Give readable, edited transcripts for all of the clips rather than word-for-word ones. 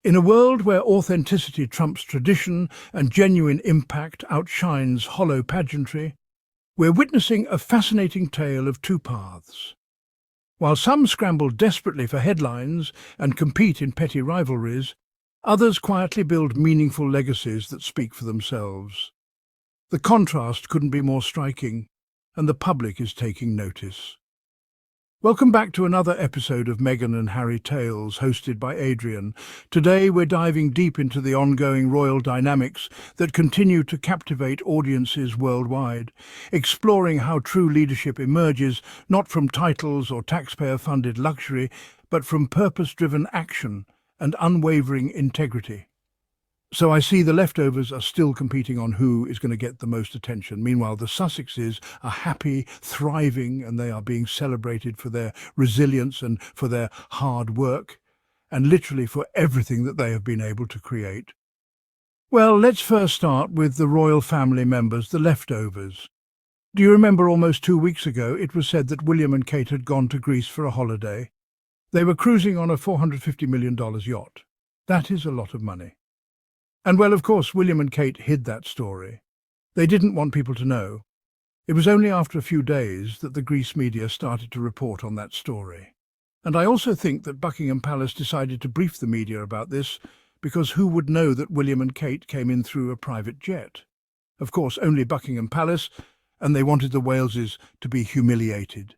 In a world where authenticity trumps tradition and genuine impact outshines hollow pageantry, we're witnessing a fascinating tale of two paths. While some scramble desperately for headlines and compete in petty rivalries, others quietly build meaningful legacies that speak for themselves. The contrast couldn't be more striking, and the public is taking notice. Welcome back to another episode of Meghan and Harry Tales, hosted by Adrian. Today we're diving deep into the ongoing royal dynamics that continue to captivate audiences worldwide, exploring how true leadership emerges not from titles or taxpayer-funded luxury, but from purpose-driven action and unwavering integrity. So I see the leftovers are still competing on who is going to get the most attention. Meanwhile, the Sussexes are happy, thriving, and they are being celebrated for their resilience and for their hard work, and literally for everything that they have been able to create. Well, let's first start with the royal family members, the leftovers. Do you remember almost 2 weeks ago it was said that William and Kate had gone to Greece for a holiday? They were cruising on a $450 million yacht. That is a lot of money. And well, of course, William and Kate hid that story. They didn't want people to know. It was only after a few days that the Greece media started to report on that story. And I also think that Buckingham Palace decided to brief the media about this because who would know that William and Kate came in through a private jet? Of course, only Buckingham Palace, and they wanted the Waleses to be humiliated,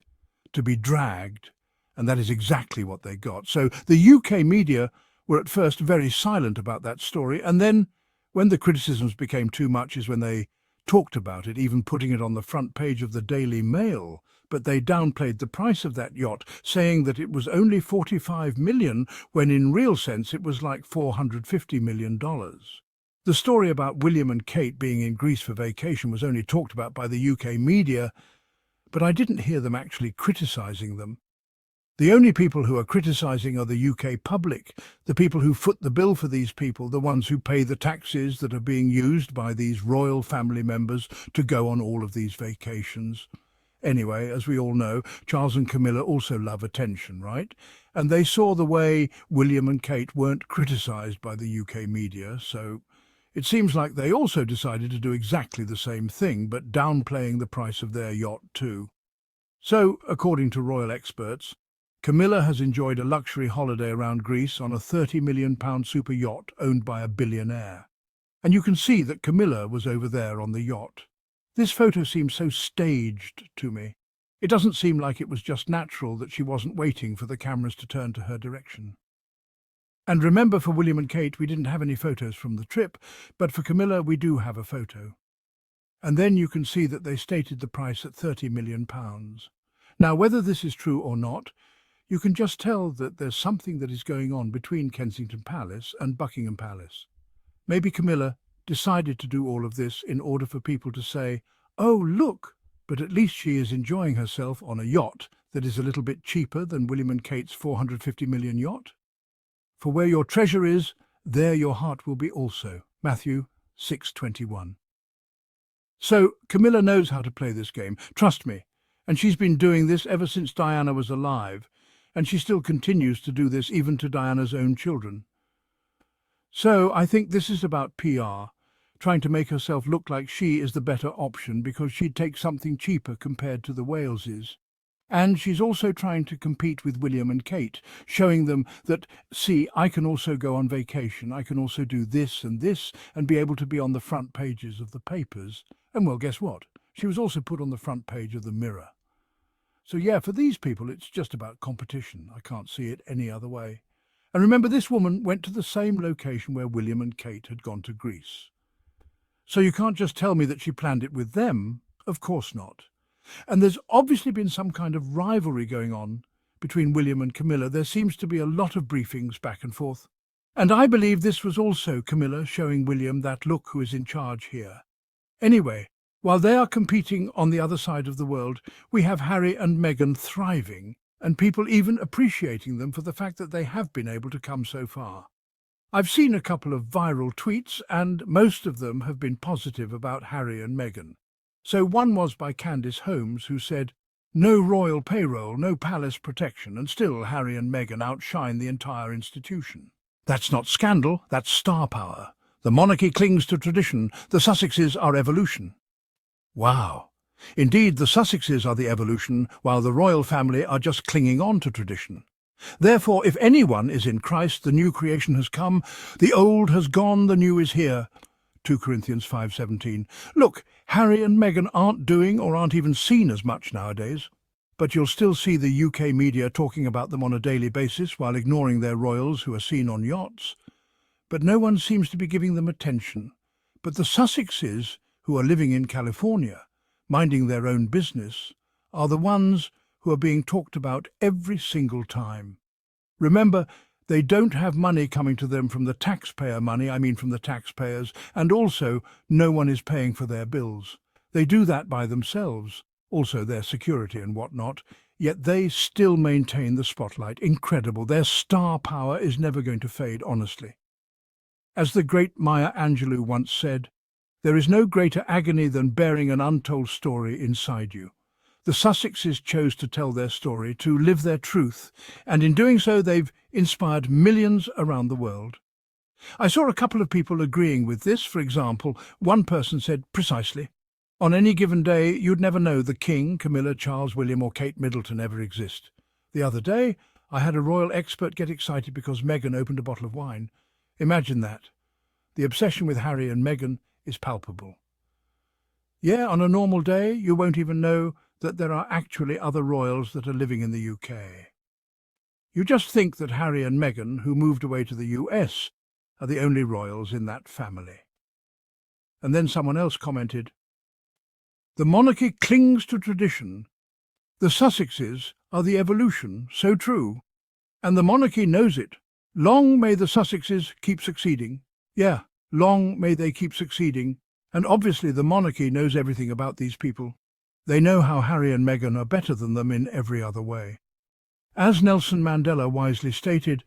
to be dragged, and that is exactly what they got. So the UK media were at first very silent about that story, and then, when the criticisms became too much, is when they talked about it, even putting it on the front page of the Daily Mail. But they downplayed the price of that yacht, saying that it was only $45 million, when in real sense it was like $450 million. The story about William and Kate being in Greece for vacation was only talked about by the UK media, but I didn't hear them actually criticising them. The only people who are criticising are the UK public, the people who foot the bill for these people, the ones who pay the taxes that are being used by these royal family members to go on all of these vacations. Anyway, as we all know, Charles and Camilla also love attention, right? And they saw the way William and Kate weren't criticised by the UK media, so it seems like they also decided to do exactly the same thing, but downplaying the price of their yacht too. So, according to royal experts, Camilla has enjoyed a luxury holiday around Greece on a £30 million super yacht owned by a billionaire. And you can see that Camilla was over there on the yacht. This photo seems so staged to me. It doesn't seem like it was just natural that she wasn't waiting for the cameras to turn to her direction. And remember, for William and Kate, we didn't have any photos from the trip, but for Camilla, we do have a photo. And then you can see that they stated the price at £30 million. Now, whether this is true or not, you can just tell that there's something that is going on between Kensington Palace and Buckingham Palace. Maybe Camilla decided to do all of this in order for people to say, "Oh, look, but at least she is enjoying herself on a yacht that is a little bit cheaper than William and Kate's $450 million yacht." For where your treasure is, there your heart will be also. Matthew 6:21. So Camilla knows how to play this game, trust me, and she's been doing this ever since Diana was alive. And she still continues to do this even to Diana's own children. So I think this is about PR, trying to make herself look like she is the better option because she'd take something cheaper compared to the Waleses. And she's also trying to compete with William and Kate, showing them that, see, I can also go on vacation, I can also do this, and be able to be on the front pages of the papers. And well, guess what? She was also put on the front page of the Mirror. So yeah, for these people, it's just about competition. I can't see it any other way. And remember, this woman went to the same location where William and Kate had gone to Greece. So you can't just tell me that she planned it with them. Of course not. And there's obviously been some kind of rivalry going on between William and Camilla. There seems to be a lot of briefings back and forth. And I believe this was also Camilla showing William that look who is in charge here. Anyway, while they are competing on the other side of the world, we have Harry and Meghan thriving, and people even appreciating them for the fact that they have been able to come so far. I've seen a couple of viral tweets, and most of them have been positive about Harry and Meghan. So one was by Candace Holmes, who said, "No royal payroll, no palace protection, and still Harry and Meghan outshine the entire institution." That's not scandal, that's star power. The monarchy clings to tradition, the Sussexes are evolution. Wow. Indeed, the Sussexes are the evolution, while the royal family are just clinging on to tradition. Therefore, if anyone is in Christ, the new creation has come, the old has gone, the new is here. 2 Corinthians 5:17. Look, Harry and Meghan aren't doing or aren't even seen as much nowadays. But you'll still see the UK media talking about them on a daily basis while ignoring their royals who are seen on yachts. But no one seems to be giving them attention. But the Sussexes, who are living in California, minding their own business, are the ones who are being talked about every single time. Remember, they don't have money coming to them from the taxpayer money, from the taxpayers, and also no one is paying for their bills. They do that by themselves, also their security and whatnot, yet they still maintain the spotlight. Incredible. Their star power is never going to fade, honestly. As the great Maya Angelou once said, there is no greater agony than bearing an untold story inside you. The Sussexes chose to tell their story, to live their truth, and in doing so they've inspired millions around the world. I saw a couple of people agreeing with this. For example, one person said, precisely, on any given day you'd never know the King, Camilla, Charles, William or Kate Middleton ever exist. The other day I had a royal expert get excited because Meghan opened a bottle of wine. Imagine that. The obsession with Harry and Meghan is palpable. Yeah, on a normal day you won't even know that there are actually other royals that are living in the UK. You just think that Harry and Meghan, who moved away to the US, are the only royals in that family. And then someone else commented, the monarchy clings to tradition. The Sussexes are the evolution, so true. And the monarchy knows it. Long may the Sussexes keep succeeding. Yeah, long may they keep succeeding. And obviously the monarchy knows everything about these people. They know how Harry and Meghan are better than them in every other way. As Nelson Mandela wisely stated,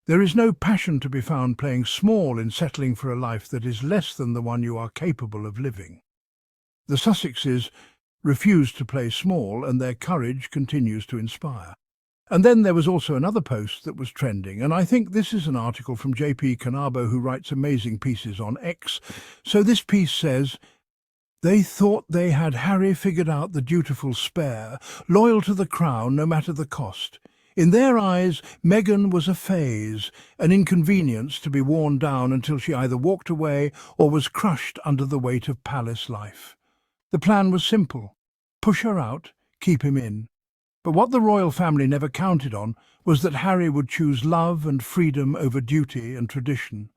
there is no passion to be found playing small in settling for a life that is less than the one you are capable of living. The Sussexes refuse to play small, and their courage continues to inspire. And then there was also another post that was trending, and I think this is an article from JP Canabo, who writes amazing pieces on X. So this piece says, they thought they had Harry figured out, the dutiful spare, loyal to the crown no matter the cost. In their eyes, Meghan was a phase, an inconvenience to be worn down until she either walked away or was crushed under the weight of palace life. The plan was simple: push her out, keep him in. But what the royal family never counted on was that Harry would choose love and freedom over duty and tradition.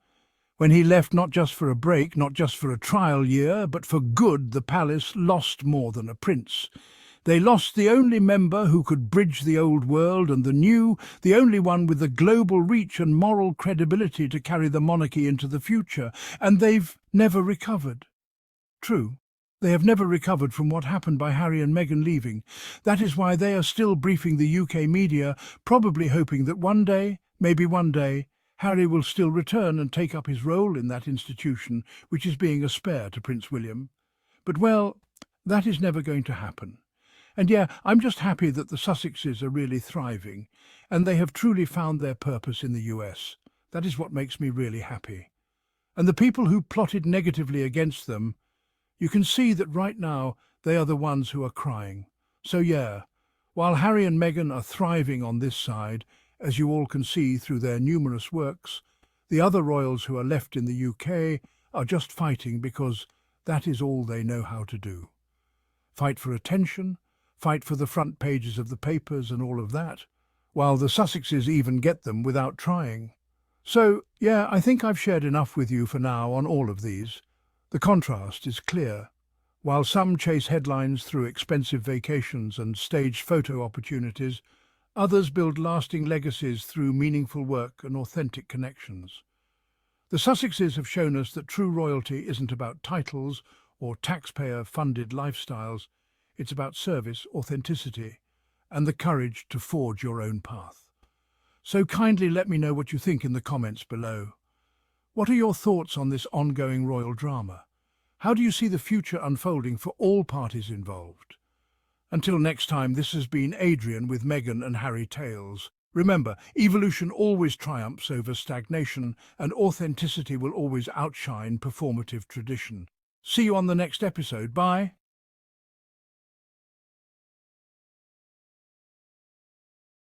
When he left, not just for a break, not just for a trial year, but for good, the palace lost more than a prince. They lost the only member who could bridge the old world and the new, the only one with the global reach and moral credibility to carry the monarchy into the future, and they've never recovered. True, they have never recovered from what happened by Harry and Meghan leaving. That is why they are still briefing the UK media, probably hoping that one day, maybe one day, Harry will still return and take up his role in that institution, which is being a spare to Prince William. But, well, that is never going to happen. And yeah, I'm just happy that the Sussexes are really thriving, and they have truly found their purpose in the US. That is what makes me really happy. And the people who plotted negatively against them, you can see that right now they are the ones who are crying. So yeah, while Harry and Meghan are thriving on this side, as you all can see through their numerous works, the other royals who are left in the UK are just fighting because that is all they know how to do. Fight for attention, fight for the front pages of the papers and all of that, while the Sussexes even get them without trying. So, yeah, I think I've shared enough with you for now on all of these. The contrast is clear. While some chase headlines through expensive vacations and staged photo opportunities, others build lasting legacies through meaningful work and authentic connections. The Sussexes have shown us that true royalty isn't about titles or taxpayer-funded lifestyles. It's about service, authenticity, and the courage to forge your own path. So kindly let me know what you think in the comments below. What are your thoughts on this ongoing royal drama? How do you see the future unfolding for all parties involved? Until next time, this has been Adrian with Meghan and Harry Tales. Remember, evolution always triumphs over stagnation, and authenticity will always outshine performative tradition. See you on the next episode. Bye.